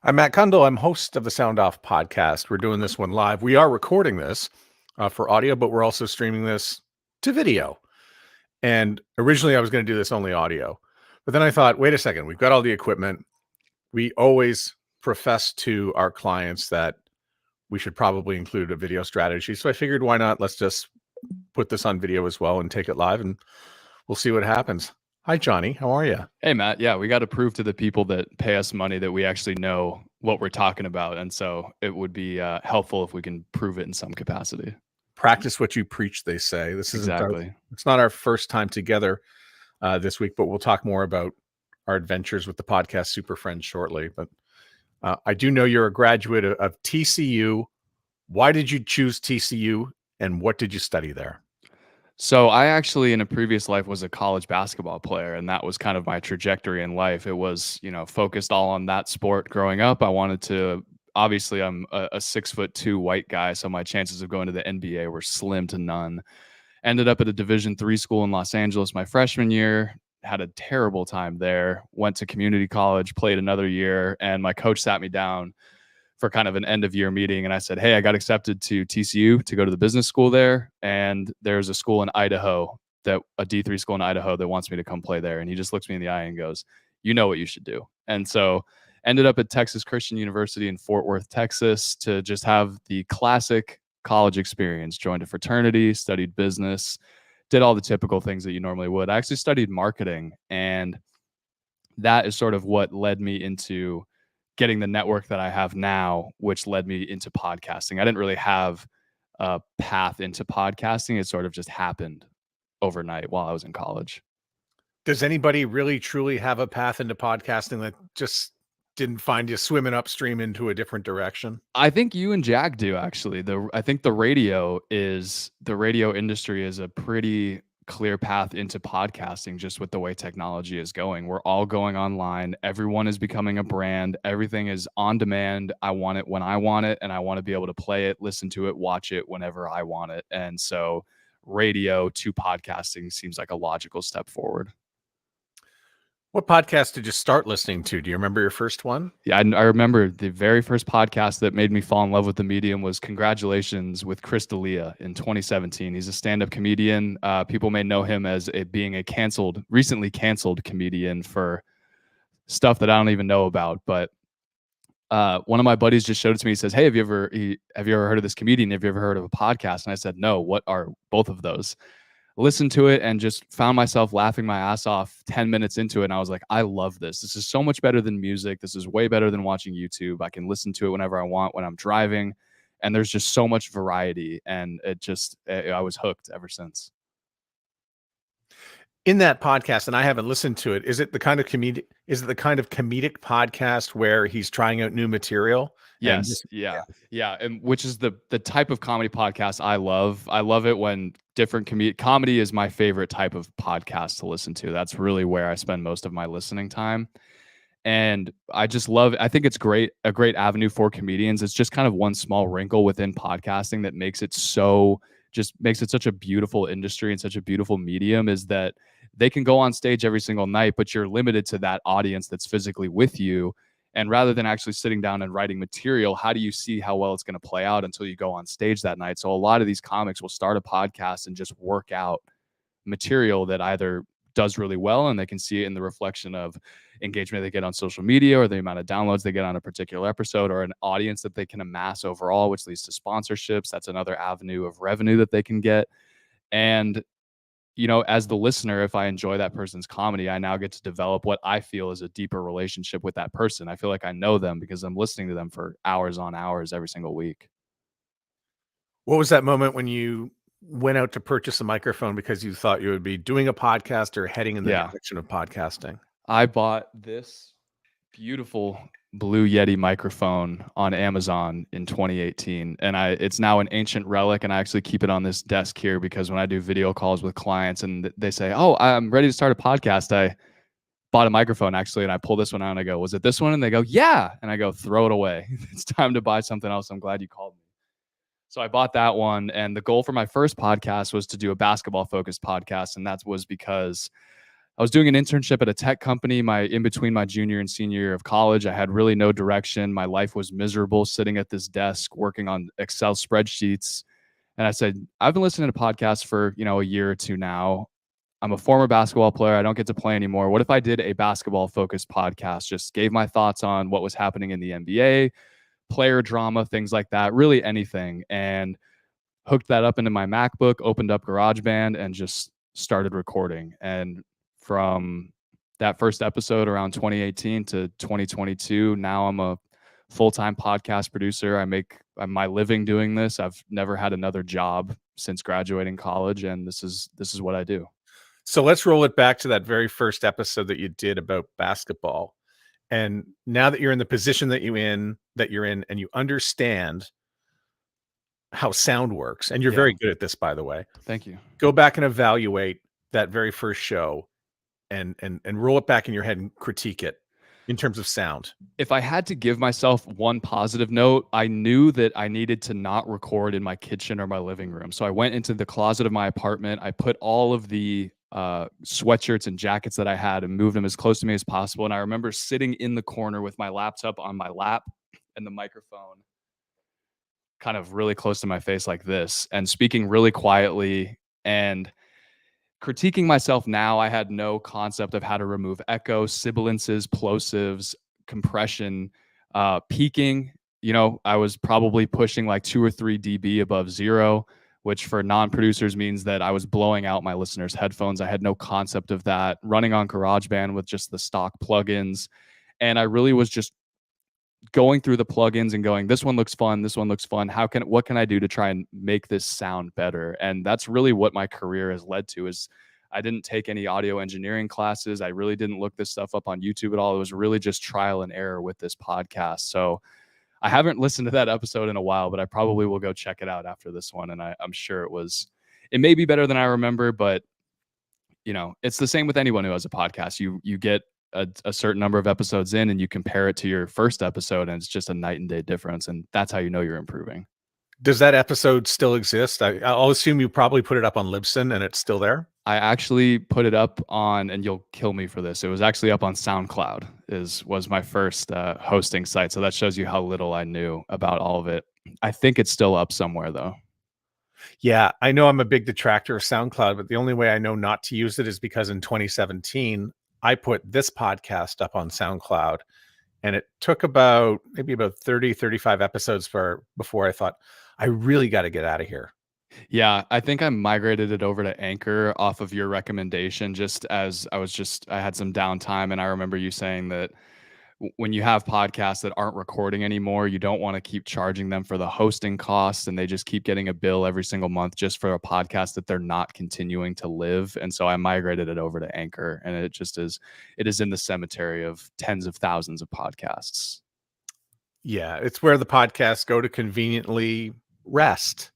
I'm Matt Cundill. I'm host of the Sound Off podcast. We're doing this one live. We are recording this for audio, but we're also streaming this to video. And originally I was going to do this only audio, but then I thought, wait a second, we've got all the equipment. We always profess to our clients that we should probably include a video strategy. So I figured, why not? Let's just put this on video as well and take it live, and we'll see what happens. Hi, Johnny. How are you? Hey, Matt. Yeah, we got to prove to the people that pay us money that we actually know what we're talking about. And so it would be helpful if we can prove it in some capacity. Practice what you preach, they say. This is exactly. It's not our first time together this week, but we'll talk more about our adventures with the podcast Super Friends shortly. But I do know you're a graduate of TCU. Why did you choose TCU, and what did you study there? So I actually, in a previous life, was a college basketball player, and that was kind of my trajectory in life. It was, focused all on that sport growing up. I wanted to, obviously, I'm a 6'2" white guy, so my chances of going to the NBA were slim to none. Ended up at a Division III school in Los Angeles my freshman year, had a terrible time there, went to community college, played another year, and my coach sat me down for kind of an end of year meeting. And I said, hey, I got accepted to TCU to go to the business school there. And there's a school in Idaho, a D3 school in Idaho that wants me to come play there. And he just looks me in the eye and goes, you know what you should do. And so ended up at Texas Christian University in Fort Worth, Texas, to just have the classic college experience. Joined a fraternity, studied business, did all the typical things that you normally would. I actually studied marketing, and that is sort of what led me into getting the network that I have now, which led me into podcasting. I didn't really have a path into podcasting. It sort of just happened overnight while I was in college. Does anybody really truly have a path into podcasting that just didn't find you swimming upstream into a different direction? I think you and Jack do, actually. I think the radio industry is a pretty clear path into podcasting, just with the way technology is going. We're all going online. Everyone is becoming a brand. Everything is on demand. I want it when I want it, and I want to be able to play it, listen to it, watch it whenever I want it. And so radio to podcasting seems like a logical step forward. What podcast did you start listening to? Do you remember your first one? Yeah, I remember the very first podcast that made me fall in love with the medium was Congratulations with Chris D'Elia in 2017. He's a stand-up comedian. People may know him as being a recently canceled comedian for stuff that I don't even know about. But one of my buddies just showed it to me. He says, hey, have you ever heard of this comedian? Have you ever heard of a podcast? And I said, no, what are both of those? Listened to it and just found myself laughing my ass off 10 minutes into it. And I was like, I love this. This is so much better than music. This is way better than watching YouTube. I can listen to it whenever I want when I'm driving. And there's just so much variety. And I was hooked ever since. In that podcast, and I haven't listened to it, is it the kind of comedic podcast where he's trying out new material? Yes. Yeah. And which is the type of comedy podcast I love. I love it when different comedy is my favorite type of podcast to listen to. That's really where I spend most of my listening time. And I just love it. I think it's a great avenue for comedians. It's just kind of one small wrinkle within podcasting that makes it such a beautiful industry and such a beautiful medium, is that they can go on stage every single night, but you're limited to that audience that's physically with you. And rather than actually sitting down and writing material, how do you see how well it's going to play out until you go on stage that night? So a lot of these comics will start a podcast and just work out material that either does really well, and they can see it in the reflection of engagement they get on social media, or the amount of downloads they get on a particular episode, or an audience that they can amass overall, which leads to sponsorships. That's another avenue of revenue that they can get. And as the listener, if I enjoy that person's comedy, I now get to develop what I feel is a deeper relationship with that person. I feel like I know them because I'm listening to them for hours on hours every single week. What was that moment when you went out to purchase a microphone because you thought you would be doing a podcast or heading in the direction of podcasting? I bought this beautiful Blue Yeti microphone on Amazon in 2018, and it's now an ancient relic, and I actually keep it on this desk here because when I do video calls with clients and they say, oh, I'm ready to start a podcast, I bought a microphone actually, and I pull this one out and I go, was it this one? And they go, yeah. And I go, throw it away. It's time to buy something else. I'm glad you called me. So I bought that one, and the goal for my first podcast was to do a basketball focused podcast, and that was because I was doing an internship at a tech company in between my junior and senior year of college. I had really no direction. My life was miserable sitting at this desk working on Excel spreadsheets. And I said, I've been listening to podcasts for, a year or two now. I'm a former basketball player. I don't get to play anymore. What if I did a basketball focused podcast, just gave my thoughts on what was happening in the NBA, player drama, things like that, really anything. And hooked that up into my MacBook, opened up GarageBand, and just started recording. And from that first episode around 2018 to 2022, now I'm a full-time podcast producer. I make my living doing this. I've never had another job since graduating college, and this is what I do. So let's roll it back to that very first episode that you did about basketball. And now that you're in the position that you're in, and you understand how sound works, and you're very good at this, by the way. Thank you. Go back and evaluate that very first show and roll it back in your head and critique it in terms of sound. If I had to give myself one positive note, I knew that I needed to not record in my kitchen or my living room. So I went into the closet of my apartment. I put all of the sweatshirts and jackets that I had and moved them as close to me as possible. And I remember sitting in the corner with my laptop on my lap and the microphone kind of really close to my face like this and speaking really quietly and critiquing myself. Now I had no concept of how to remove echo, sibilances, plosives, compression, peaking. I was probably pushing like 2 or 3 dB above zero, which for non-producers means that I was blowing out my listeners' headphones. I had no concept of that. Running on GarageBand with just the stock plugins. And I really was just going through the plugins and going, this one looks fun. This one looks fun. What can I do to try and make this sound better? And that's really what my career has led to. Is I didn't take any audio engineering classes. I really didn't look this stuff up on YouTube at all. It was really just trial and error with this podcast. So I haven't listened to that episode in a while, but I probably will go check it out after this one. And I'm sure it may be better than I remember, but it's the same with anyone who has a podcast. You get a certain number of episodes in and you compare it to your first episode and it's just a night and day difference. And that's how you know you're improving. Does that episode still exist? I'll assume you probably put it up on Libsyn and it's still there. I actually put it up on, and you'll kill me for this, it was actually up on Soundcloud was my first hosting site. So that shows you how little I knew about all of it. I think it's still up somewhere though. Yeah, I know I'm a big detractor of SoundCloud, but the only way I know not to use it is because in 2017, I put this podcast up on SoundCloud, and it took maybe about 30, 35 episodes before I thought, I really got to get out of here. Yeah, I think I migrated it over to Anchor off of your recommendation, just as I had some downtime. And I remember you saying that when you have podcasts that aren't recording anymore, you don't want to keep charging them for the hosting costs, and they just keep getting a bill every single month just for a podcast that they're not continuing to live. And so I migrated it over to Anchor, and it is in the cemetery of tens of thousands of podcasts. Yeah, it's where the podcasts go to conveniently rest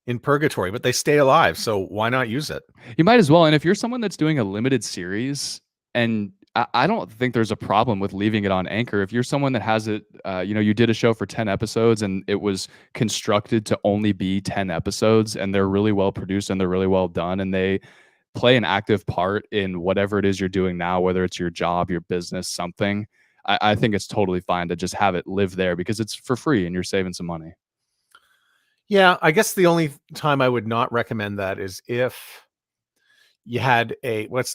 in purgatory, but they stay alive. So why not use it? You might as well. And if you're someone that's doing a limited series, and I don't think there's a problem with leaving it on Anchor. If you're someone that has it, you did a show for 10 episodes and it was constructed to only be 10 episodes and they're really well produced and they're really well done and they play an active part in whatever it is you're doing now, whether it's your job, your business, something, I think it's totally fine to just have it live there because it's for free and you're saving some money. Yeah, I guess the only time I would not recommend that is if you had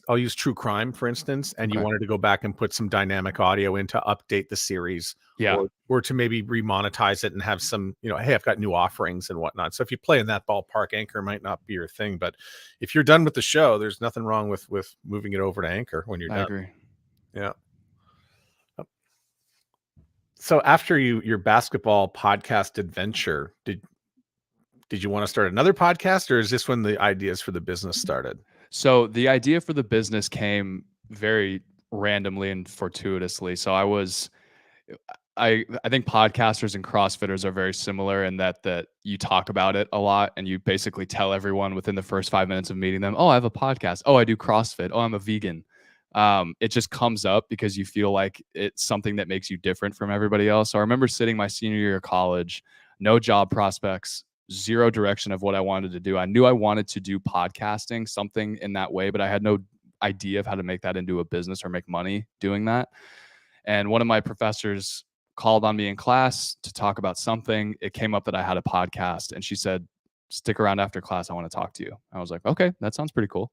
I'll use true crime, for instance, and you wanted to go back and put some dynamic audio in to update the series, or to maybe remonetize it and have some, hey, I've got new offerings and whatnot. So if you play in that ballpark, Anchor might not be your thing. But if you're done with the show, there's nothing wrong with moving it over to Anchor when you're done. I agree. Yeah. So after your basketball podcast adventure, did you want to start another podcast, or is this when the ideas for the business started? So the idea for the business came very randomly and fortuitously. So I think podcasters and CrossFitters are very similar in that you talk about it a lot and you basically tell everyone within the first 5 minutes of meeting them, oh, I have a podcast. Oh, I do CrossFit. Oh, I'm a vegan. It just comes up because you feel like it's something that makes you different from everybody else. So I remember sitting my senior year of college, no job prospects, zero direction of what I wanted to do. I knew I wanted to do podcasting, something in that way, but I had no idea of how to make that into a business or make money doing that. And one of my professors called on me in class to talk about something. It came up that I had a podcast, and she said, "Stick around after class. I want to talk to you." I was like, "Okay, that sounds pretty cool."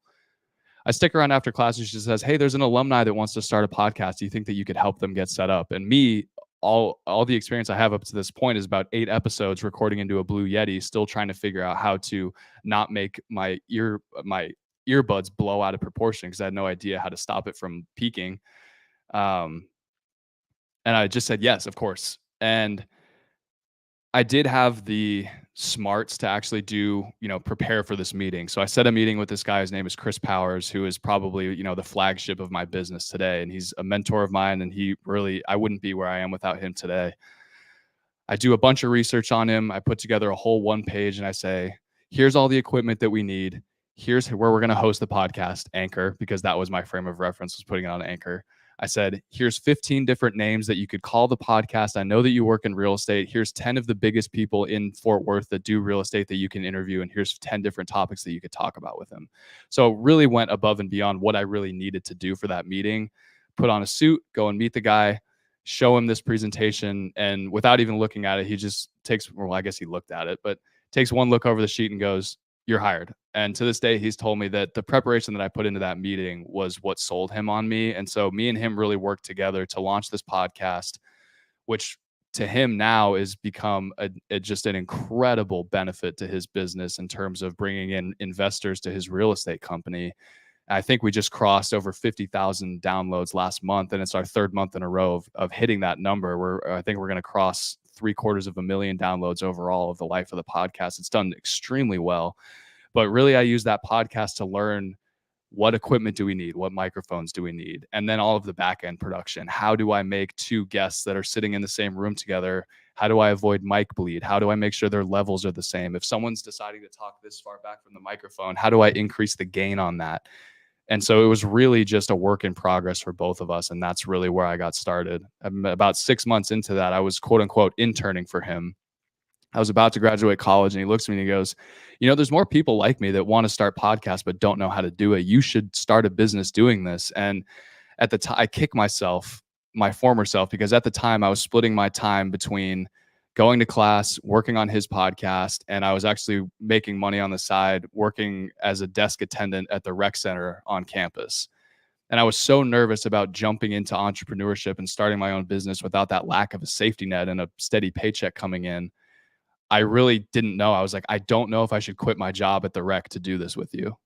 I stick around after class, and she says, "Hey, there's an alumni that wants to start a podcast. Do you think that you could help them get set up?" And me, all the experience I have up to this point is about 8 episodes recording into a Blue Yeti, still trying to figure out how to not make my earbuds blow out of proportion because I had no idea how to stop it from peaking. Um, and I just said yes, of course. And I did have the smarts to actually prepare for this meeting. So I set a meeting with this guy. His name is Chris Powers, who is probably, the flagship of my business today. And he's a mentor of mine. And I wouldn't be where I am without him today. I do a bunch of research on him. I put together a whole 1 page and I say, here's all the equipment that we need. Here's where we're going to host the podcast, Anchor, because that was my frame of reference, was putting it on Anchor. I said, here's 15 different names that you could call the podcast. I know that you work in real estate. Here's 10 of the biggest people in Fort Worth that do real estate that you can interview. And here's 10 different topics that you could talk about with them. So really went above and beyond what I really needed to do for that meeting. Put on a suit, go and meet the guy, show him this presentation. And without even looking at it, he just takes, well, I guess he looked at it, but takes one look over the sheet and goes, "You're hired." And to this day, he's told me that the preparation that I put into that meeting was what sold him on me. And so me and him really worked together to launch this podcast, which to him now is become just an incredible benefit to his business in terms of bringing in investors to his real estate company. I think we just crossed over 50,000 downloads last month, and it's our 3rd month in a row of hitting that number. I think we're going to cross 750,000 downloads overall of the life of the podcast. It's done extremely well. But really, I use that podcast to learn what equipment do we need, what microphones do we need, and then all of the back end production. How do I make 2 guests that are sitting in the same room together? How do I avoid mic bleed? How do I make sure their levels are the same? If someone's deciding to talk this far back from the microphone, how do I increase the gain on that? And so it was really just a work in progress for both of us. And that's really where I got started. About 6 months into that, I was quote unquote interning for him. I was about to graduate college, and he looks at me and he goes, "There's more people like me that want to start podcasts but don't know how to do it. You should start a business doing this." And at the time, I kick myself, my former self, because at the time I was splitting my time between going to class, working on his podcast, and I was actually making money on the side, working as a desk attendant at the rec center on campus. And I was so nervous about jumping into entrepreneurship and starting my own business without that lack of a safety net and a steady paycheck coming in. I really didn't know. I was like, "I don't know if I should quit my job at the rec to do this with you."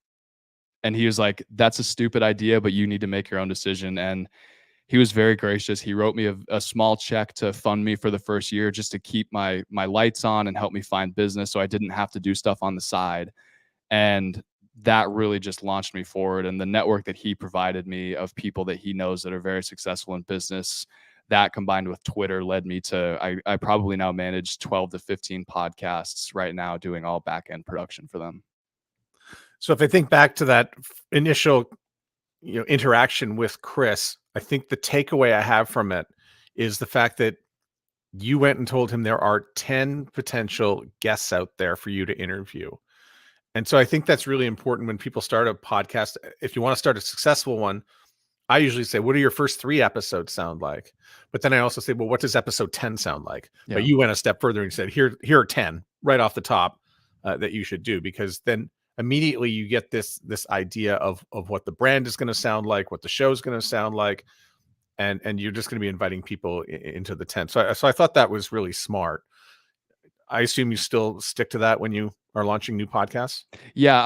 And he was like, "That's a stupid idea, but you need to make your own decision." And he was very gracious. He wrote me a small check to fund me for the first year just to keep my lights on and help me find business so I didn't have to do stuff on the side. And that really just launched me forward. And the network that he provided me of people that he knows that are very successful in business, that combined with Twitter led me to, I probably now manage 12 to 15 podcasts right now, doing all back end production for them. So if I think back to that initial, interaction with Chris, I think the takeaway I have from it is the fact that you went and told him there are 10 potential guests out there for you to interview. And so I think that's really important when people start a podcast. If you want to start a successful one, I usually say, what do your first 3 episodes sound like? But then I also say, well, what does episode 10 sound like? Yeah. But you went a step further and said, here are 10 right off the top that you should do, because then immediately you get this idea of what the brand is going to sound like, what the show is going to sound like, and you're just going to be inviting people into the tent. So I thought that was really smart. I assume you still stick to that when you are launching new podcasts? Yeah,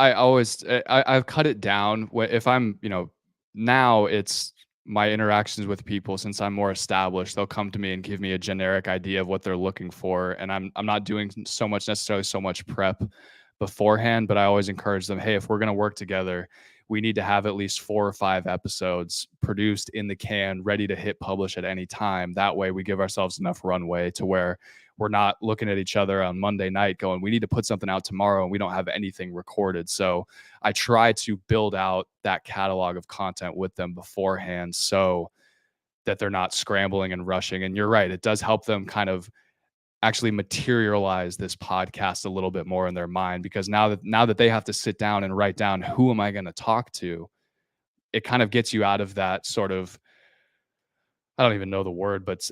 I've cut it down. If I'm, now it's my interactions with people, since I'm more established, they'll come to me and give me a generic idea of what they're looking for. And I'm not doing so much prep beforehand, but I always encourage them, hey, if we're going to work together, we need to have at least 4 or 5 episodes produced in the can, ready to hit publish at any time. That way we give ourselves enough runway to where we're not looking at each other on Monday night going, we need to put something out tomorrow, and we don't have anything recorded. So I try to build out that catalog of content with them beforehand so that they're not scrambling and rushing. And you're right, it does help them kind of actually materialize this podcast a little bit more in their mind, because now that they have to sit down and write down, who am I going to talk to? it kind of gets you out of that sort of, I don't even know the word, but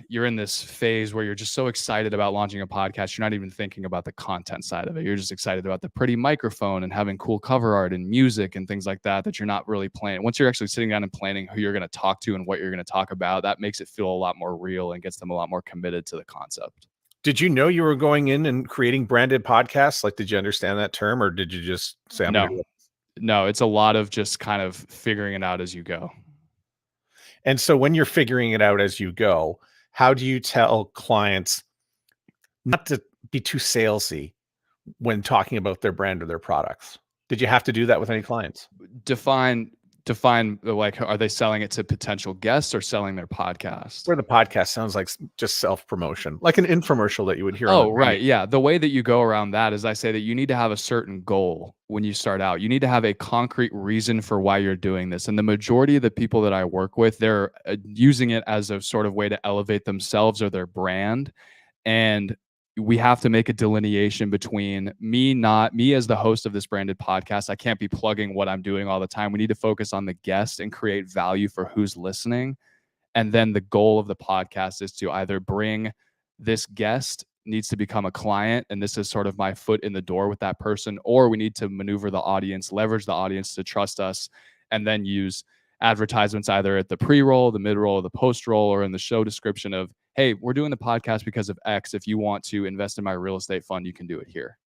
you're in this phase where you're just so excited about launching a podcast. You're not even thinking about the content side of it. You're just excited about the pretty microphone and having cool cover art and music and things like that, that you're not really planning. Once you're actually sitting down and planning who you're going to talk to and what you're going to talk about, that makes it feel a lot more real and gets them a lot more committed to the concept. Did you know you were going in and creating branded podcasts? Like, did you understand that term, or did you just say, I'm going to do it? No, it's a lot of just kind of figuring it out as you go. And so when you're figuring it out as you go, how do you tell clients not to be too salesy when talking about their brand or their products? Did you have to do that with any clients? Define like, are they selling it to potential guests or selling their podcast? Where the podcast sounds like just self-promotion, like an infomercial that you would hear. Oh, right. Yeah. The way that you go around that is I say that you need to have a certain goal when you start out. You need to have a concrete reason for why you're doing this. And the majority of the people that I work with, they're using it as a sort of way to elevate themselves or their brand. And we have to make a delineation between me as the host of this branded podcast. I can't be plugging what I'm doing all the time. We need to focus on the guest and create value for who's listening. And then the goal of the podcast is to either bring this guest needs to become a client, and this is sort of my foot in the door with that person, or we need to maneuver the audience, leverage the audience to trust us, and then use advertisements either at the pre-roll, the mid-roll, the post-roll, or in the show description of, hey, we're doing the podcast because of X. If you want to invest in my real estate fund, you can do it here.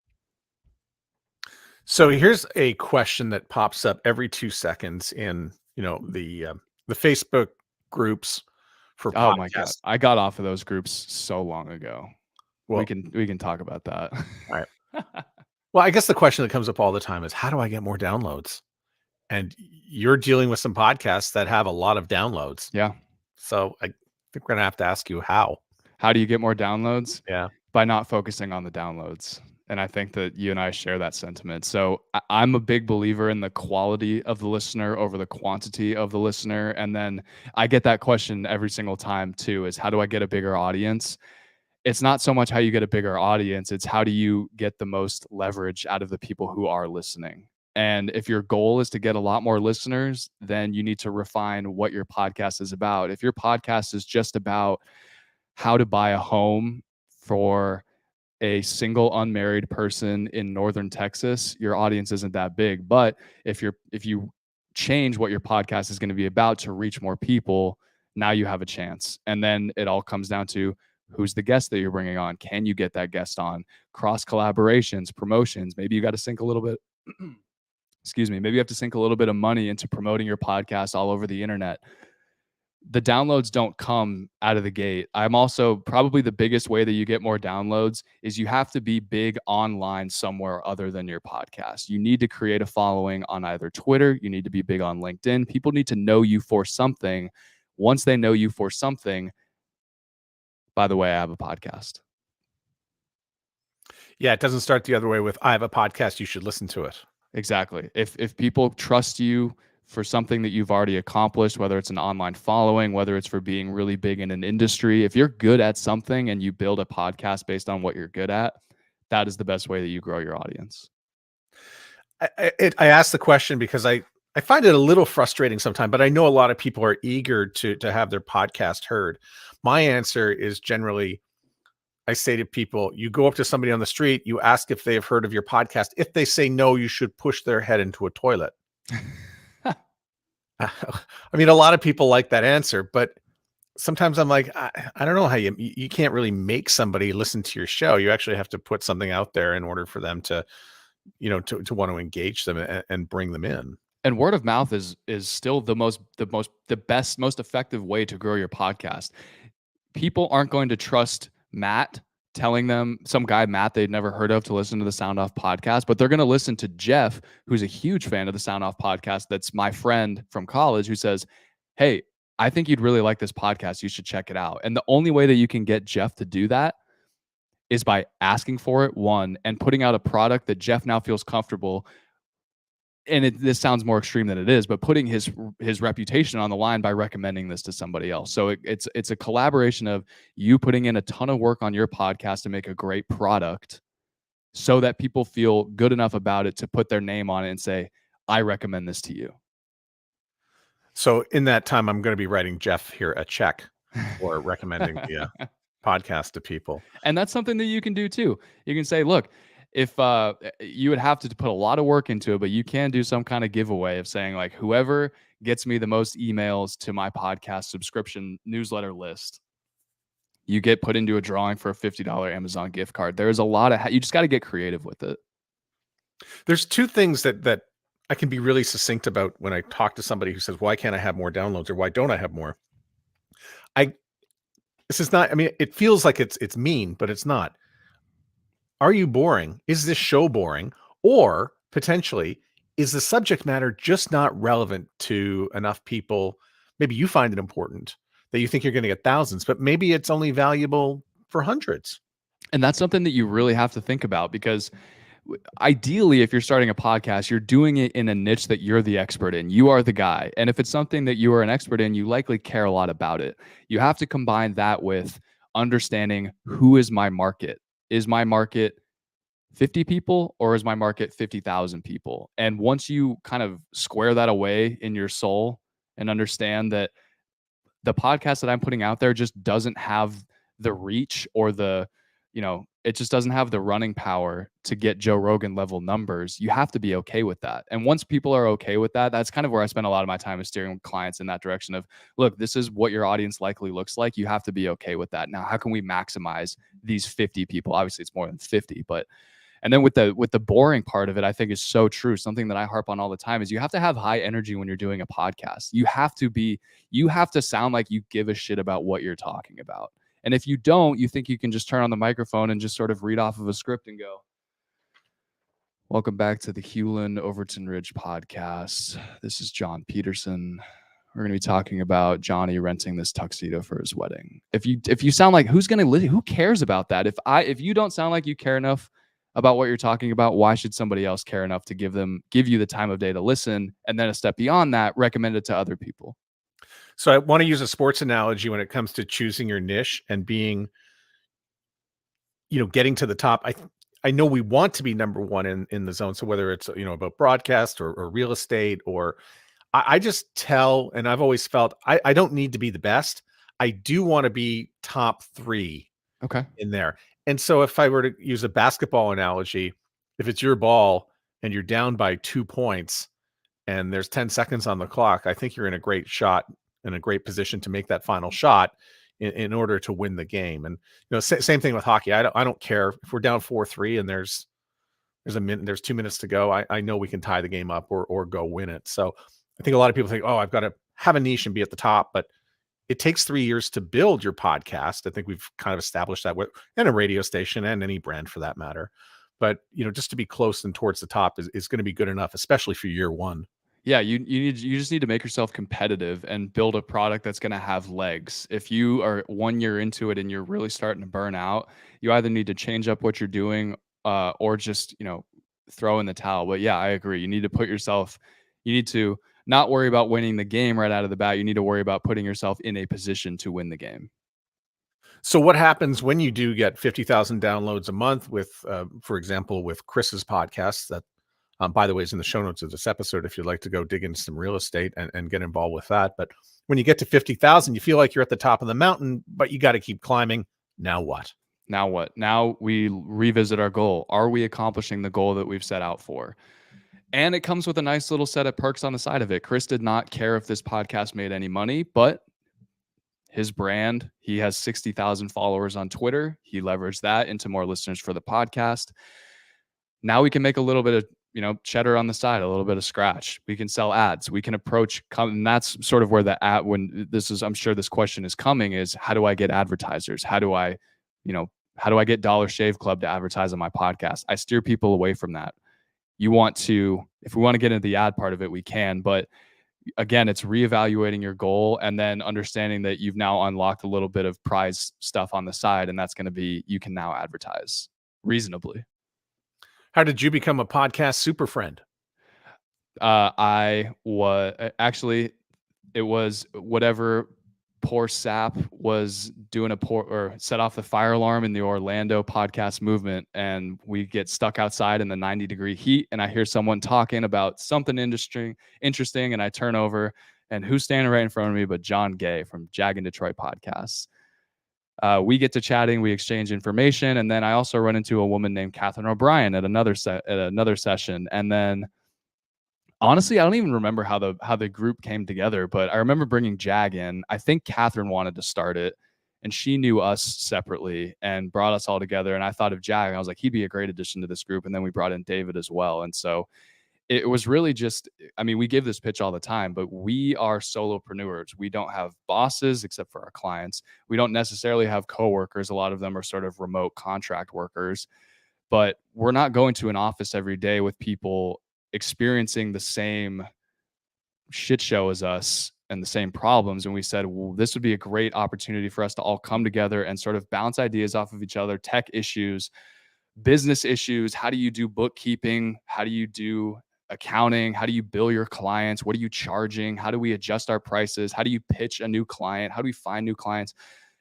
So here's a question that pops up every 2 seconds in, the Facebook groups for podcasts. Oh my God. I got off of those groups so long ago. Well, we can talk about that. All right. Well, I guess the question that comes up all the time is, how do I get more downloads? And you're dealing with some podcasts that have a lot of downloads. Yeah. So I think we're going to have to ask you how. How do you get more downloads? Yeah. By not focusing on the downloads. And I think that you and I share that sentiment. So I'm a big believer in the quality of the listener over the quantity of the listener. And then I get that question every single time too, is how do I get a bigger audience? It's not so much how you get a bigger audience. It's how do you get the most leverage out of the people who are listening? And if your goal is to get a lot more listeners, then you need to refine what your podcast is about. If your podcast is just about how to buy a home for a single unmarried person in northern Texas, your audience isn't that big. But if you change what your podcast is going to be about to reach more people, now you have a chance. And then it all comes down to who's the guest that you're bringing on. Can you get that guest on? Cross collaborations, promotions. Maybe you got to sink a little bit. Excuse me. Maybe you have to sink a little bit of money into promoting your podcast all over the internet. The downloads don't come out of the gate. I'm also probably the biggest way that you get more downloads is you have to be big online somewhere other than your podcast. You need to create a following on either Twitter. You need to be big on LinkedIn. People need to know you for something. Once they know you for something, by the way, I have a podcast. Yeah, it doesn't start the other way with, I have a podcast, you should listen to it. Exactly. If people trust you for something that you've already accomplished, whether it's an online following, whether it's for being really big in an industry, if you're good at something and you build a podcast based on what you're good at, that is the best way that you grow your audience. I asked the question because I find it a little frustrating sometimes, but I know a lot of people are eager to have their podcast heard. My answer is generally, I say to people, you go up to somebody on the street, you ask if they have heard of your podcast. If they say no, you should push their head into a toilet. I mean, a lot of people like that answer, but sometimes I'm like, I don't know how you can't really make somebody listen to your show. You actually have to put something out there in order for them to, to want to engage them and bring them in. And word of mouth is still the best, most effective way to grow your podcast. People aren't going to trust Matt telling them, some guy, Matt, they'd never heard of, to listen to the Sound Off podcast, but they're going to listen to Jeff, who's a huge fan of the Sound Off podcast. That's my friend from college who says, hey, I think you'd really like this podcast. You should check it out. And the only way that you can get Jeff to do that is by asking for it, one, and putting out a product that Jeff now feels comfortable. And this sounds more extreme than it is, but putting his reputation on the line by recommending this to somebody else. So it's a collaboration of you putting in a ton of work on your podcast to make a great product so that people feel good enough about it to put their name on it and say, I recommend this to you. So in that time, I'm going to be writing Jeff here a check for recommending the podcast to people. And that's something that you can do too. You can say, look, if you would have to put a lot of work into it, but you can do some kind of giveaway of saying, like, whoever gets me the most emails to my podcast subscription newsletter list, you get put into a drawing for a $50 Amazon gift card. There's a lot of, you just got to get creative with it. There's two things that I can be really succinct about when I talk to somebody who says, why can't I have more downloads, or why don't I have more? This is not, I mean, it feels like it's mean, but it's not. Are you boring? Is this show boring? Or potentially, is the subject matter just not relevant to enough people? Maybe you find it important that you think you're going to get thousands, but maybe it's only valuable for hundreds. And that's something that you really have to think about, because ideally, if you're starting a podcast, you're doing it in a niche that you're the expert in. You are the guy. And if it's something that you are an expert in, you likely care a lot about it. You have to combine that with understanding, who is my market? Is my market 50 people, or is my market 50,000 people? And once you kind of square that away in your soul and understand that the podcast that I'm putting out there just doesn't have the reach, or the, it just doesn't have the running power to get Joe Rogan level numbers, you have to be okay with that. And once people are okay with that, that's kind of where I spend a lot of my time, is steering clients in that direction of, look, this is what your audience likely looks like. You have to be okay with that. Now, how can we maximize these 50 people? Obviously, it's more than 50, but and then with the boring part of it, I think is so true. Something that I harp on all the time is, you have to have high energy when you're doing a podcast. You have to sound like you give a shit about what you're talking about. And if you don't, you think you can just turn on the microphone and just sort of read off of a script and go, welcome back to the Hewlin Overton Ridge podcast. This is John Peterson. We're going to be talking about Johnny renting this tuxedo for his wedding. If you sound like, who's going to listen? Who cares about that? If you don't sound like you care enough about what you're talking about, why should somebody else care enough to give you the time of day to listen? And then a step beyond that, recommend it to other people. So I want to use a sports analogy when it comes to choosing your niche and being, getting to the top. I know we want to be number one in the zone. So whether it's, about broadcast or real estate, or I just tell, and I've always felt I don't need to be the best. I do want to be top 3 in there. And so if I were to use a basketball analogy, if it's your ball and you're down by 2 points and there's 10 seconds on the clock, I think you're in a great position to make that final shot in order to win the game. And same thing with hockey. I don't care if we're down 4-3 and there's 2 minutes to go. I know we can tie the game up or go win it. So I think a lot of people think, oh, I've got to have a niche and be at the top, but it takes 3 years to build your podcast. I think we've kind of established that and a radio station and any brand for that matter. But, just to be close and towards the top is going to be good enough, especially for year one. Yeah, you just need to make yourself competitive and build a product that's going to have legs. If you are 1 year into it and you're really starting to burn out, you either need to change up what you're doing, or just, throw in the towel. But yeah, I agree. You need to not worry about winning the game right out of the bat. You need to worry about putting yourself in a position to win the game. So what happens when you do get 50,000 downloads a month with, for example, with Chris's podcast that, by the way, is in the show notes of this episode if you'd like to go dig into some real estate and get involved with that. But when you get to 50,000, you feel like you're at the top of the mountain, but you got to keep climbing. Now what? Now we revisit our goal. Are we accomplishing the goal that we've set out for? And it comes with a nice little set of perks on the side of it. Chris did not care if this podcast made any money, but his brand, he has 60,000 followers on Twitter. He leveraged that into more listeners for the podcast. Now we can make a little bit of, cheddar on the side, a little bit of scratch. We can sell ads. We can and that's sort of where I'm sure this question is coming, is how do I get advertisers? How do I get Dollar Shave Club to advertise on my podcast? I steer people away from that. If we want to get into the ad part of it, we can. But again, it's reevaluating your goal and then understanding that you've now unlocked a little bit of prize stuff on the side. And that's going to be, you can now advertise reasonably. How did you become a podcast super friend? It was whatever poor sap was doing set off the fire alarm in the Orlando podcast movement. And we get stuck outside in the 90-degree heat. And I hear someone talking about something interesting. And I turn over And who's standing right in front of me but John Gay from Jag and Detroit podcasts. We get to chatting, we exchange information, and then I also run into a woman named Catherine O'Brien at another session. And then honestly, I don't even remember how the group came together, but I remember bringing Jag in. I think Catherine wanted to start it, and she knew us separately and brought us all together. And I thought of Jag, and I was like, he'd be a great addition to this group. And then we brought in David as well. And so it was really just, I mean, we give this pitch all the time, but we are solopreneurs. We don't have bosses except for our clients. We don't necessarily have coworkers. A lot of them are sort of remote contract workers, but we're not going to an office every day with people experiencing the same shit show as us and the same problems. And we said, well, this would be a great opportunity for us to all come together and sort of bounce ideas off of each other, tech issues, business issues. How do you do bookkeeping? How do you do accounting? How do you bill your clients? What are you charging? How do we adjust our prices? How do you pitch a new client? How do we find new clients?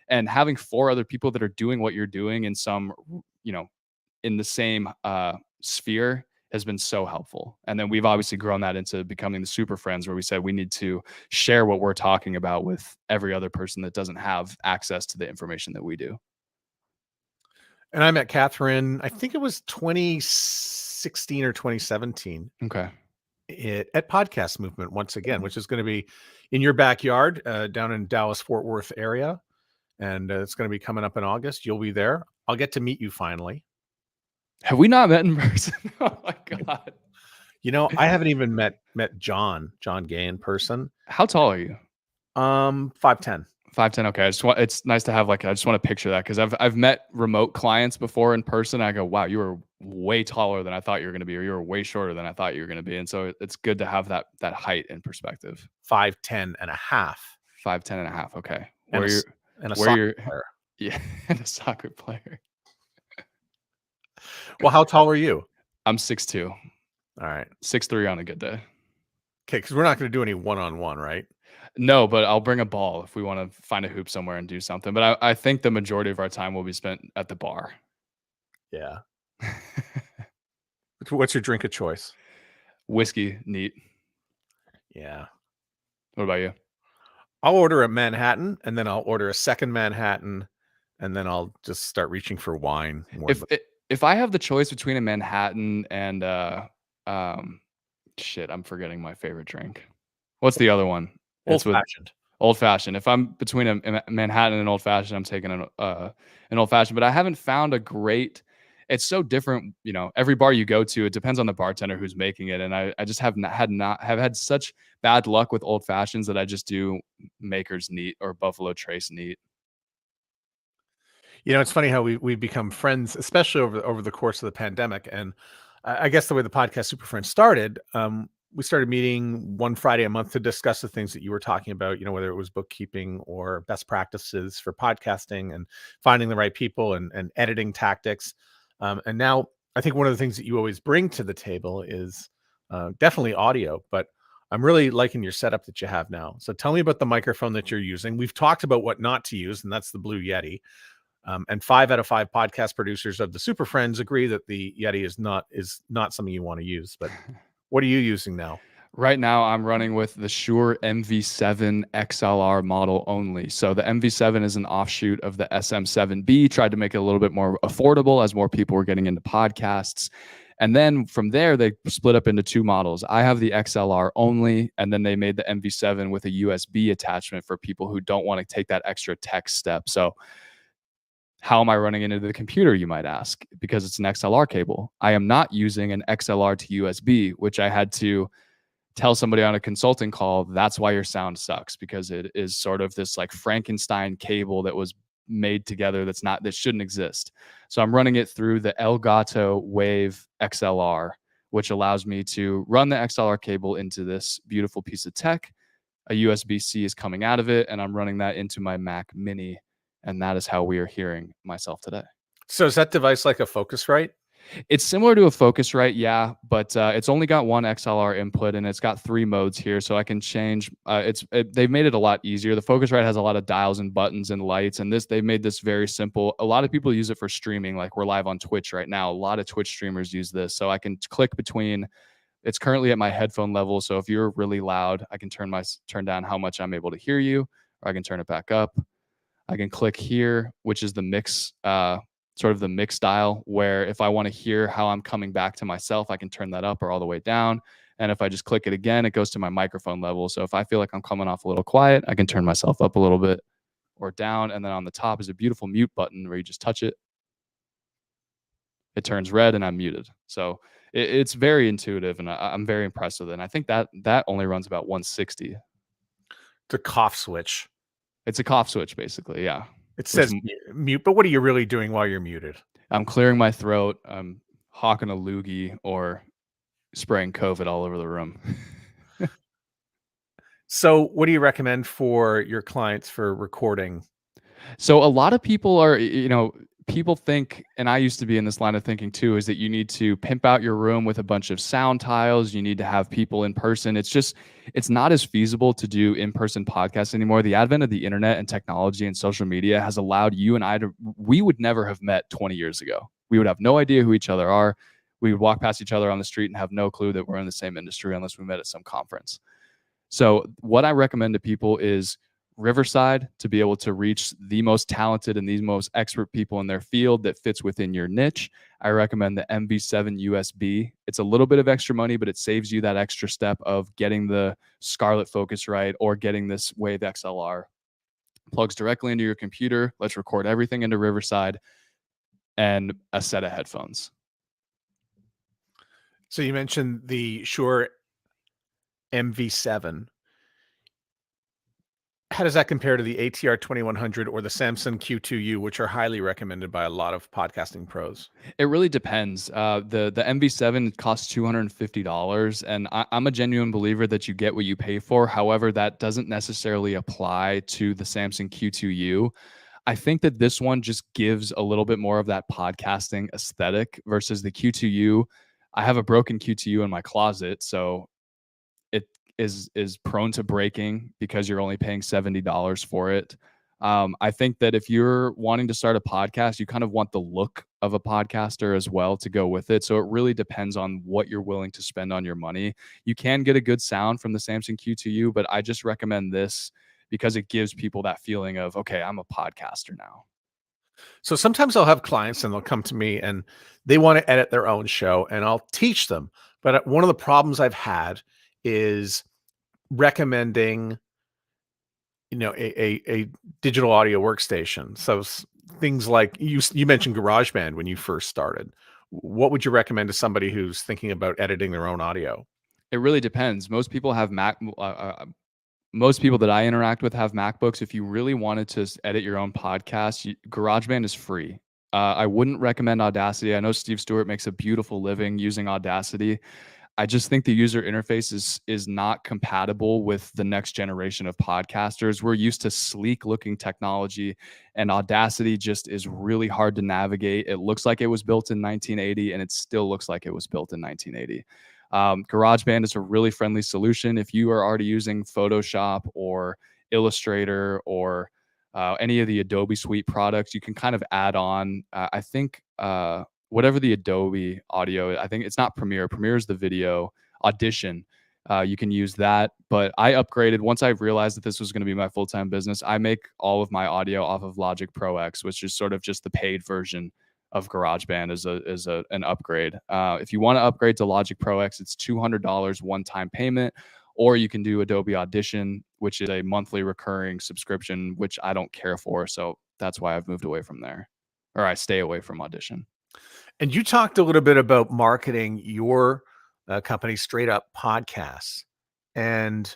And having 4 other people that are doing what you're doing in some, in the same sphere has been so helpful. And then we've obviously grown that into becoming the super friends, where we said we need to share what we're talking about with every other person that doesn't have access to the information that we do. And I met Catherine, I think it was 2016 or 2017. Okay. At Podcast Movement once again, which is going to be in your backyard down in Dallas, Fort Worth area. And it's going to be coming up in August. You'll be there. I'll get to meet you finally. Have we not met in person? Oh my God. I haven't even met John Gay in person. How tall are you? 5'10". 5'10". Okay. It's nice to have I just want to picture that, because I've met remote clients before in person. I go, wow, you were way taller than I thought you were going to be, or you were way shorter than I thought you were going to be. And so it's good to have that height in perspective. 5'10" and a half. 5'10" and a half. Okay. And a soccer player. Yeah. And a soccer player. Well, how tall are you? I'm 6'2". All right. 6'3" on a good day. Okay, because we're not going to do any one-on-one, right? No, but I'll bring a ball if we want to find a hoop somewhere and do something. But I think the majority of our time will be spent at the bar. Yeah. What's your drink of choice? Whiskey, neat. Yeah. What about you? I'll order a Manhattan, and then I'll order a second Manhattan, and then I'll just start reaching for wine. If I have the choice between a Manhattan and shit, I'm forgetting my favorite drink. What's the other one? Old-fashioned. Old-fashioned. If I'm between a Manhattan and an old-fashioned, I'm taking an old-fashioned. But I haven't found a great. It's so different, every bar you go to, it depends on the bartender who's making it. And I just have had such bad luck with old-fashions that I just do Maker's Neat or Buffalo Trace Neat. It's funny how we've become friends, especially over the course of the pandemic. And I guess the way the podcast Super Friends started, we started meeting one Friday a month to discuss the things that you were talking about, whether it was bookkeeping or best practices for podcasting and finding the right people and editing tactics. And now I think one of the things that you always bring to the table is definitely audio, but I'm really liking your setup that you have now. So tell me about the microphone that you're using. We've talked about what not to use, and that's the Blue Yeti. And 5 out of 5 podcast producers of the Super Friends agree that the Yeti is not something you want to use. But what are you using now? Right now, I'm running with the Shure MV7 XLR model only. So the MV7 is an offshoot of the SM7B, tried to make it a little bit more affordable as more people were getting into podcasts. And then from there, they split up into 2 models. I have the XLR only, and then they made the MV7 with a USB attachment for people who don't want to take that extra tech step. So how am I running into the computer, you might ask? Because it's an XLR cable. I am not using an XLR to USB, which I had to tell somebody on a consulting call, that's why your sound sucks, because it is sort of this like Frankenstein cable that was made together that shouldn't exist. So I'm running it through the Elgato Wave XLR, which allows me to run the XLR cable into this beautiful piece of tech. A USB-C is coming out of it, and I'm running that into my Mac Mini. And that is how we are hearing myself today. So is that device like a Focusrite? It's similar to a Focusrite, yeah, but it's only got one XLR input, and it's got 3 modes here, so I can change. They've made it a lot easier. The Focusrite has a lot of dials and buttons and lights, and they've made this very simple. A lot of people use it for streaming, like we're live on Twitch right now. A lot of Twitch streamers use this, so I can click between It's currently at my headphone level. So if you're really loud, I can turn down how much I'm able to hear you, or I can turn it back up. I can click here, which is the mix, sort of the mix dial, where if I want to hear how I'm coming back to myself, I can turn that up or all the way down. And if I just click it again, it goes to my microphone level. So if I feel like I'm coming off a little quiet, I can turn myself up a little bit or down. And then on the top is a beautiful mute button where you just touch it. It turns red and I'm muted. So it's very intuitive, and I'm very impressed with it. And I think that only runs about 160. It's a cough switch. It's a cough switch, basically. Yeah. It says mute, but what are you really doing while you're muted? I'm clearing my throat. I'm hawking a loogie or spraying COVID all over the room. So what do you recommend for your clients for recording? So a lot of people are, people think, and I used to be in this line of thinking too, is that you need to pimp out your room with a bunch of sound tiles. You need to have people in person. It's not as feasible to do in-person podcasts anymore. The advent of the internet and technology and social media has allowed you and I we would never have met 20 years ago. We would have no idea who each other are. We would walk past each other on the street and have no clue that we're in the same industry unless we met at some conference. So what I recommend to people is Riverside, to be able to reach the most talented and the most expert people in their field that fits within your niche. I recommend the MV7 USB. It's a little bit of extra money, but it saves you that extra step of getting the Scarlett focus right or getting this Wave XLR. Plugs directly into your computer. Let's record everything into Riverside and a set of headphones. So you mentioned the Shure MV7. How does that compare to the ATR 2100 or the Samsung Q2U, which are highly recommended by a lot of podcasting pros? It really depends. The MV7 costs $250, and I'm a genuine believer that you get what you pay for. However, that doesn't necessarily apply to the Samsung Q2U. I think that this one just gives a little bit more of that podcasting aesthetic versus the Q2U. I have a broken Q2U in my closet, so it is prone to breaking because you're only paying $70 for it. I think that if you're wanting to start a podcast, you kind of want the look of a podcaster as well to go with it. So it really depends on what you're willing to spend on your money. You can get a good sound from the Samsung Q2U, but I just recommend this because it gives people that feeling of, okay, I'm a podcaster now. So sometimes I'll have clients and they'll come to me and they want to edit their own show and I'll teach them. But one of the problems I've had is recommending, a digital audio workstation. So things like you mentioned GarageBand when you first started. What would you recommend to somebody who's thinking about editing their own audio? It really depends. Most people have most people that I interact with have MacBooks. If you really wanted to edit your own podcast, GarageBand is free. I wouldn't recommend Audacity. I know Steve Stewart makes a beautiful living using Audacity. I just think the user interface is not compatible with the next generation of podcasters. We're used to sleek looking technology, and Audacity just is really hard to navigate. It looks like it was built in 1980, and it still looks like it was built in 1980. GarageBand is a really friendly solution. If you are already using Photoshop or Illustrator or any of the Adobe Suite products, you can kind of add on, I think, whatever the Adobe audio, I think it's not Premiere. Premiere is the video. Audition, you can use that. But I upgraded once I realized that this was going to be my full-time business. I make all of my audio off of Logic Pro X, which is sort of just the paid version of GarageBand as an upgrade. If you want to upgrade to Logic Pro X, it's $200 one-time payment, or you can do Adobe Audition, which is a monthly recurring subscription, which I don't care for. So that's why I've moved away from there, or I stay away from Audition. And you talked a little bit about marketing your company, Straight Up Podcasts, and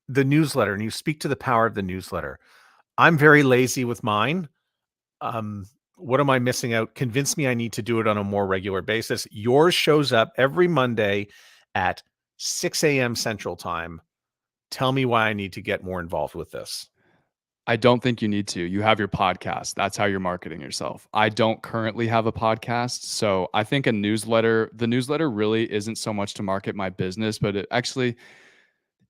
the newsletter, and you speak to the power of the newsletter. I'm very lazy with mine. What am I missing out? Convince me I need to do it on a more regular basis. Yours shows up every Monday at 6 a.m. Central Time. Tell me why I need to get more involved with this. I don't think you need to. You have your podcast. That's how you're marketing yourself. I don't currently have a podcast. So I think the newsletter really isn't so much to market my business, but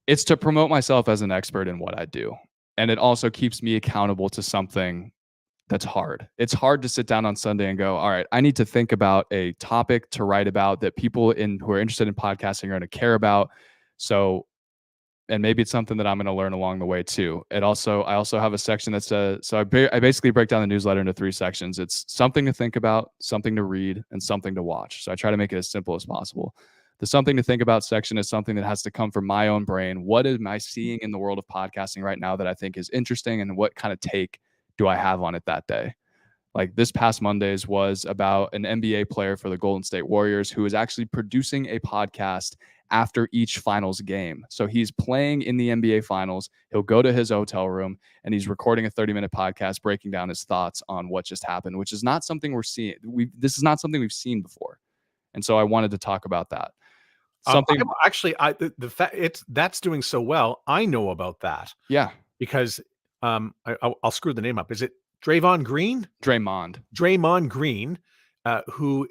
it's to promote myself as an expert in what I do. And it also keeps me accountable to something that's hard. It's hard to sit down on Sunday and go, all right, I need to think about a topic to write about that people who are interested in podcasting are going to care about. So, and maybe it's something that I'm going to learn along the way too. I also have a section that's I basically break down the newsletter into 3 sections. It's something to think about, something to read, and something to watch. So I try to make it as simple as possible. The something to think about section is something that has to come from my own brain. What am I seeing in the world of podcasting right now that I think is interesting, and what kind of take do I have on it that day? Like this past Monday's was about an NBA player for the Golden State Warriors who is actually producing a podcast after each finals game. So he's playing in the NBA finals. He'll go to his hotel room and he's recording a 30-minute podcast breaking down his thoughts on what just happened, which is not something we're seeing. This is not something we've seen before. And so I wanted to talk about that. Something the fact that's doing so well. I know about that. Yeah. Because I'll screw the name up. Is it Draymond Green? Draymond Green, who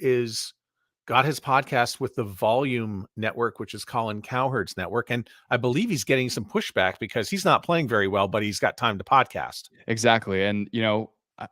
got his podcast with the Volume Network, which is Colin Cowherd's network. And I believe he's getting some pushback because he's not playing very well, but he's got time to podcast. Exactly. And,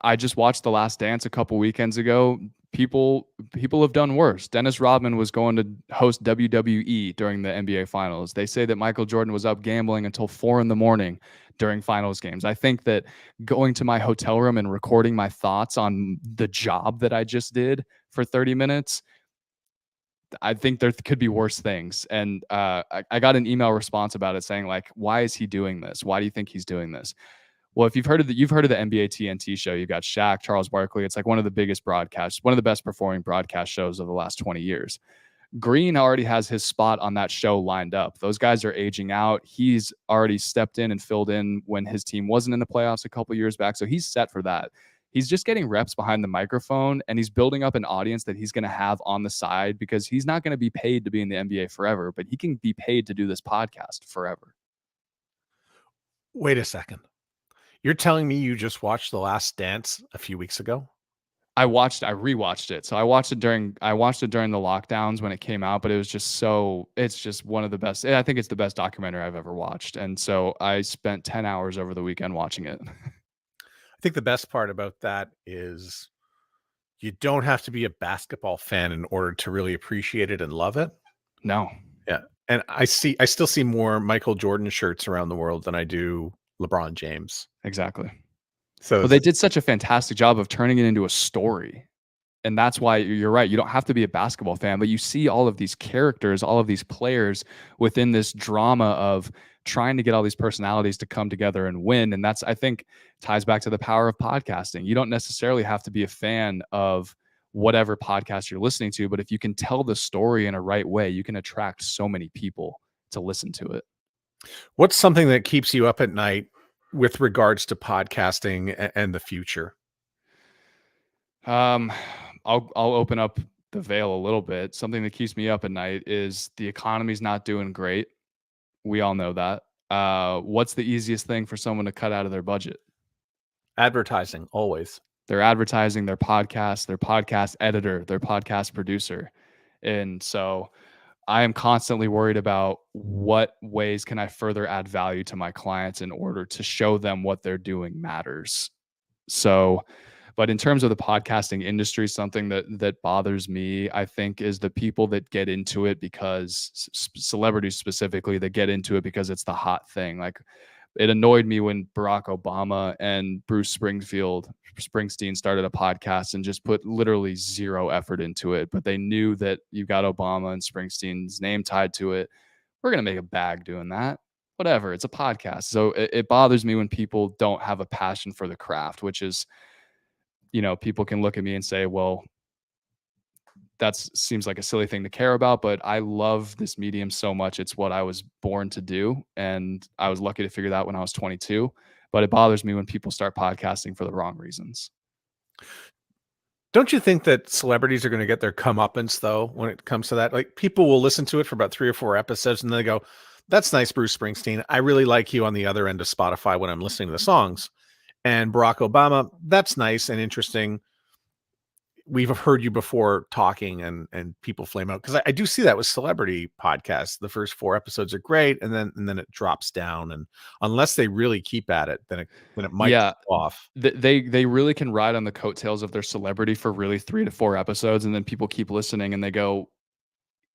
I just watched The Last Dance a couple weekends ago. People have done worse. Dennis Rodman was going to host WWE during the NBA Finals. They say that Michael Jordan was up gambling until 4 a.m. during finals games. I think that going to my hotel room and recording my thoughts on the job that I just did for 30 minutes, I think there could be worse things. And I got an email response about it saying, like, why is he doing this? Why do you think he's doing this? Well, if you've heard of the NBA TNT show, you've got Shaq, Charles Barkley. It's like one of the biggest broadcasts, one of the best performing broadcast shows of the last 20 years. Green already has his spot on that show lined up. Those guys are aging out. He's already stepped in and filled in when his team wasn't in the playoffs a couple years back. So he's set for that. He's just getting reps behind the microphone, and he's building up an audience that he's going to have on the side because he's not going to be paid to be in the NBA forever, but he can be paid to do this podcast forever. Wait a second. You're telling me you just watched The Last Dance a few weeks ago? I rewatched it. So I watched it during the lockdowns when it came out, but it's just one of the best. I think it's the best documentary I've ever watched. And so I spent 10 hours over the weekend watching it. I think the best part about that is you don't have to be a basketball fan in order to really appreciate it and love it. No. Yeah. And I still see more Michael Jordan shirts around the world than I do LeBron James. Exactly. So they did such a fantastic job of turning it into a story. And that's why you're right. You don't have to be a basketball fan, but you see all of these characters, all of these players within this drama of trying to get all these personalities to come together and win. And that's, I think, ties back to the power of podcasting. You don't necessarily have to be a fan of whatever podcast you're listening to, but if you can tell the story in a right way, you can attract so many people to listen to it. What's something that keeps you up at night with regards to podcasting and the future? I'll open up the veil a little bit. Something that keeps me up at night is the economy's not doing great. We all know that. What's the easiest thing for someone to cut out of their budget? Advertising, always. They're advertising their podcast editor, their podcast producer. And so I am constantly worried about what ways can I further add value to my clients in order to show them what they're doing matters. So, but in terms of the podcasting industry, something that bothers me, I think, is the people that get into it because celebrities specifically that get into it because it's the hot thing. Like, it annoyed me when Barack Obama and Bruce Springsteen started a podcast and just put literally zero effort into it. But they knew that you got Obama and Springsteen's name tied to it. We're going to make a bag doing that. Whatever. It's a podcast. So it bothers me when people don't have a passion for the craft, which is, people can look at me and say, well, that seems like a silly thing to care about, but I love this medium so much. It's what I was born to do. And I was lucky to figure that out when I was 22, but it bothers me when people start podcasting for the wrong reasons. Don't you think that celebrities are going to get their comeuppance though, when it comes to that? Like, people will listen to it for about 3 or 4 episodes and then they go, that's nice, Bruce Springsteen. I really like you on the other end of Spotify when I'm listening to the songs. And Barack Obama, that's nice and interesting. we've heard you before talking and people flame out, because I do see that with celebrity podcasts. The first 4 episodes are great, and then it drops down, and unless they really keep at it, then it might Yeah. fall off. They really can ride on the coattails of their celebrity for really 3 to 4 episodes, and then people keep listening and they go,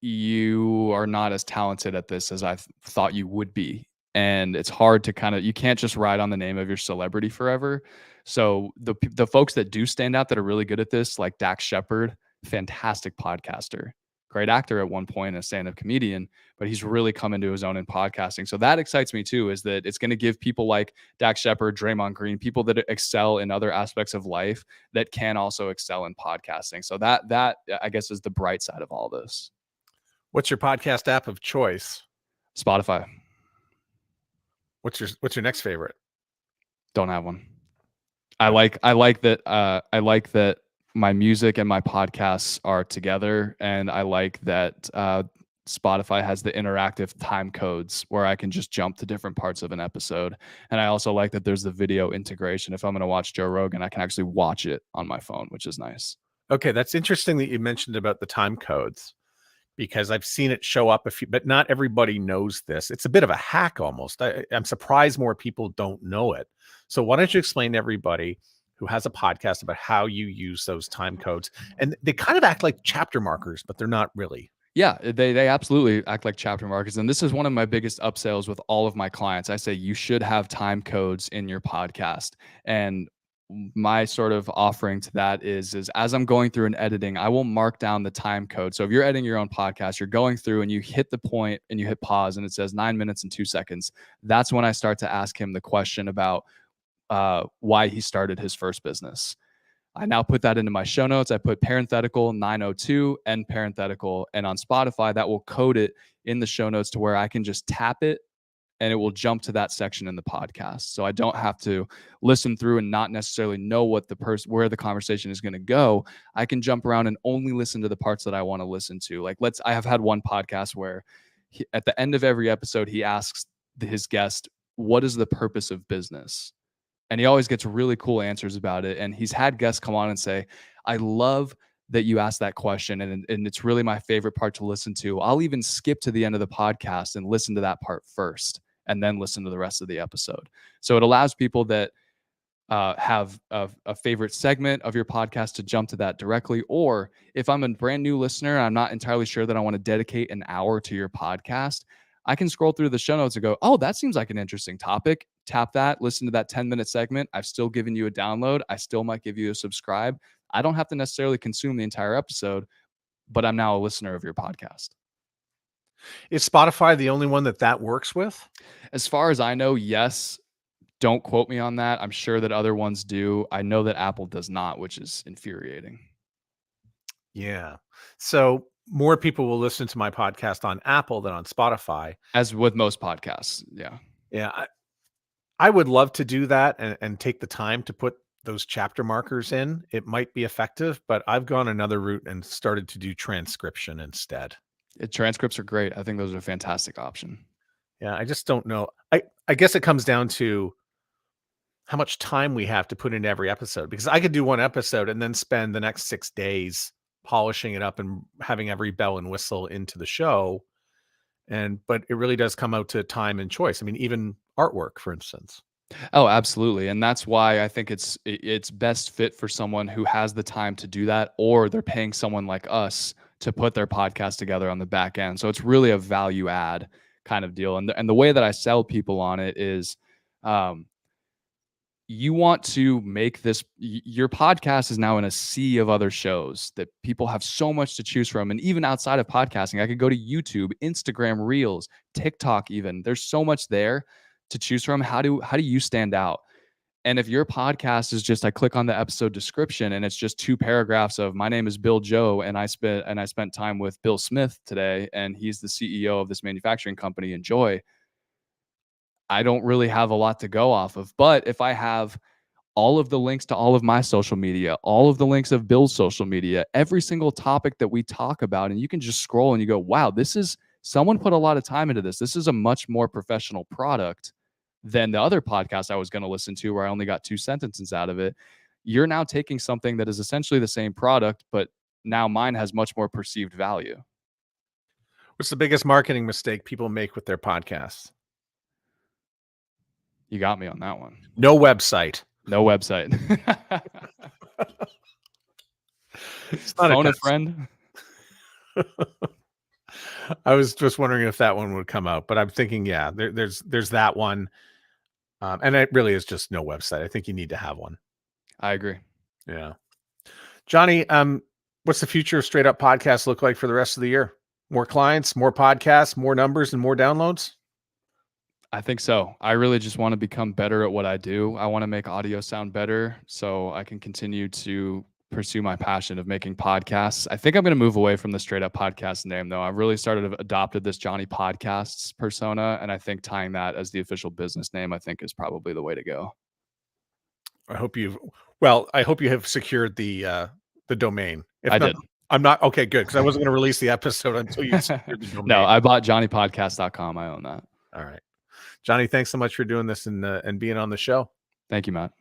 you are not as talented at this as I thought you would be. And it's hard to you can't just ride on the name of your celebrity forever. So the folks that do stand out that are really good at this, like Dax Shepard, fantastic podcaster, great actor at one point, a stand-up comedian, but he's really come into his own in podcasting. So that excites me too, is that it's going to give people like Dax Shepard, Draymond Green, people that excel in other aspects of life that can also excel in podcasting. So that I guess is the bright side of all this. What's your podcast app of choice? Spotify. What's your next favorite? Don't have one. I like that my music and my podcasts are together, and I like that Spotify has the interactive time codes where I can just jump to different parts of an episode. And I also like that there's the video integration. If I'm going to watch Joe Rogan, I can actually watch it on my phone, which is nice. Okay, that's interesting that you mentioned about the time codes, because I've seen it show up but not everybody knows this. It's a bit of a hack almost. I'm surprised more people don't know it. So why don't you explain to everybody who has a podcast about how you use those time codes? And they kind of act like chapter markers, but they're not really. Yeah, they absolutely act like chapter markers. And this is one of my biggest upsells with all of my clients. I say you should have time codes in your podcast. And my sort of offering to that is as I'm going through and editing, I will mark down the time code. So if you're editing your own podcast, you're going through and you hit the point and you hit pause and it says 9 minutes and 2 seconds. That's when I start to ask him the question about why he started his first business. I now put that into my show notes. I put parenthetical 902 end parenthetical, and on Spotify that will code it in the show notes to where I can just tap it and it will jump to that section in the podcast. So I don't have to listen through and not necessarily know what where the conversation is going to go. I can jump around and only listen to the parts that I want to listen to. Like I have had one podcast where at the end of every episode, he asks his guest, what is the purpose of business? And he always gets really cool answers about it. And he's had guests come on and say, I love that you asked that question. And it's really my favorite part to listen to. I'll even skip to the end of the podcast and listen to that part first, and then listen to the rest of the episode. So it allows people that have a favorite segment of your podcast to jump to that directly. Or if I'm a brand new listener, I'm not entirely sure that I want to dedicate an hour to your podcast, I can scroll through the show notes and go, oh, that seems like an interesting topic. Tap that, listen to that 10-minute segment. I've still given you a download. I still might give you a subscribe. I don't have to necessarily consume the entire episode, but I'm now a listener of your podcast. Is Spotify the only one that works with? As far as I know, yes. Don't quote me on that. I'm sure that other ones do. I know that Apple does not, which is infuriating. Yeah. So more people will listen to my podcast on Apple than on Spotify. As with most podcasts. Yeah. Yeah. I would love to do that and take the time to put those chapter markers in. It might be effective, but I've gone another route and started to do transcription instead. Transcripts are great. I think those are a fantastic option. Yeah. I just don't know. I guess it comes down to how much time we have to put into every episode, because I could do one episode and then spend the next 6 days polishing it up and having every bell and whistle into the show. But it really does come out to time and choice. I mean, even artwork, for instance. Oh, absolutely. And that's why I think it's best fit for someone who has the time to do that, or they're paying someone like us to put their podcast together on the back end. So it's really a value add kind of deal. And the way that I sell people on it is, you want to make this, your podcast is now in a sea of other shows that people have so much to choose from. And even outside of podcasting, I could go to YouTube, Instagram Reels, TikTok even. There's so much there to choose from. How do you stand out? And if your podcast is just, I click on the episode description and it's just 2 paragraphs of, my name is Bill Joe and I spent time with Bill Smith today and he's the CEO of this manufacturing company, Enjoy. I don't really have a lot to go off of. But if I have all of the links to all of my social media, all of the links of Bill's social media, every single topic that we talk about, and you can just scroll and you go, wow, someone put a lot of time into this. This is a much more professional product than the other podcast I was going to listen to where I only got 2 sentences out of it. you're now taking something that is essentially the same product, but now mine has much more perceived value. What's the biggest marketing mistake people make with their podcasts? You got me on that one. No website. No website. Phone a friend. I was just wondering if that one would come out, but I'm thinking, yeah, there's that one. And it really is just no website. I think you need to have one. I agree. Yeah. Johnny, what's the future of Straight Up Podcasts look like for the rest of the year? More clients, more podcasts, more numbers, and more downloads? I think so. I really just want to become better at what I do. I want to make audio sound better so I can continue to pursue my passion of making podcasts. I think I'm going to move away from the Straight Up Podcast name, though. I've really adopted this Johnny Podcasts persona, and I think tying that as the official business name, I think, is probably the way to go. I hope you have secured the domain. If I not, did. I'm not okay. Good, because I wasn't going to release the episode until you secured the domain. No, I bought johnnypodcast.com. I own that. All right, Johnny. Thanks so much for doing this and being on the show. Thank you, Matt.